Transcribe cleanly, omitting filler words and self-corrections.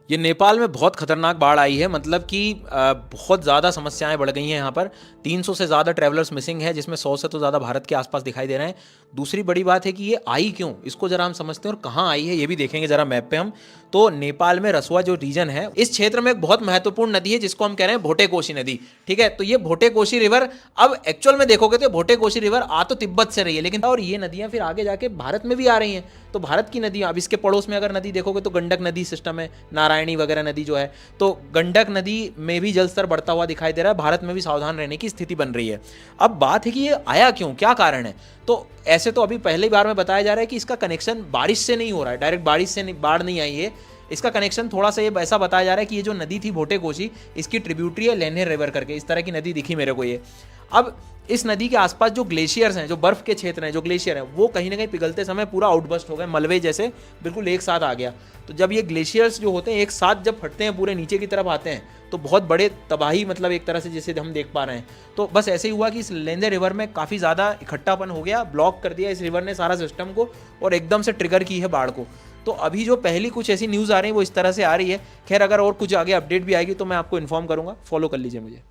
ये नेपाल में बहुत खतरनाक बाढ़ आई है, मतलब कि बहुत ज़्यादा समस्याएं बढ़ गई हैं यहाँ पर। 300 से ज़्यादा ट्रैवलर्स मिसिंग है, जिसमें 100 से तो ज़्यादा भारत के आसपास दिखाई दे रहे हैं। दूसरी बड़ी बात है कि ये आई क्यों, इसको ज़रा हम समझते हैं, और कहाँ आई है ये भी देखेंगे ज़रा मैप पे हम। तो नेपाल में रसुआ जो रीजन है, इस क्षेत्र में एक बहुत महत्वपूर्ण नदी है जिसको हम कह रहे हैं भोटे कोशी नदी। ठीक है, तो ये भोटे कोशी रिवर, अब एक्चुअल में देखोगे तो भोटे कोशी रिवर आ तो तिब्बत से रही है, लेकिन और ये नदियाँ फिर आगे जाके भारत में भी आ रही हैं। तो भारत की नदियाँ, अब इसके पड़ोस में अगर नदी देखोगे तो गंडक नदी सिस्टम है, नारायणी वगैरह नदी जो है, तो गंडक नदी में भी जलस्तर बढ़ता हुआ दिखाई दे रहा है। भारत में भी सावधान रहने की स्थिति बन रही है। अब बात है कि ये आया क्यों, क्या कारण है। तो ऐसे तो अभी पहली बार में बताया जा रहा है कि इसका कनेक्शन बारिश से नहीं हो रहा है, डायरेक्ट बारिश से बाढ़ नहीं आई है। इसका कनेक्शन थोड़ा सा ये ऐसा बताया जा रहा है कि ये जो नदी थी भोटे कोशी, इसकी ट्रिब्यूटरी है लेन्हेर रिवर करके, इस तरह की नदी दिखी मेरे को ये। अब इस नदी के आसपास जो ग्लेशियर्स हैं, जो बर्फ के क्षेत्र हैं, जो ग्लेशियर हैं, वो कहीं ना कहीं पिघलते समय पूरा आउटबस्ट हो गए, मलबे जैसे बिल्कुल एक साथ आ गया। तो जब ये ग्लेशियर्स जो होते हैं एक साथ जब फटते हैं, पूरे नीचे की तरफ आते हैं, तो बहुत बड़े तबाही, मतलब एक तरह से जैसे हम देख पा रहे हैं। तो बस ऐसे ही हुआ कि इस लेन्धे रिवर में काफ़ी ज़्यादा इकट्ठापन हो गया, ब्लॉक कर दिया इस रिवर ने सारा सिस्टम को, और एकदम से ट्रिगर की है बाढ़ को। तो अभी जो पहली कुछ ऐसी न्यूज़ आ रही है वो इस तरह से आ रही है। खैर, अगर और कुछ आगे अपडेट भी आएगी तो मैं आपको इन्फॉर्म करूँगा, फॉलो कर लीजिए मुझे।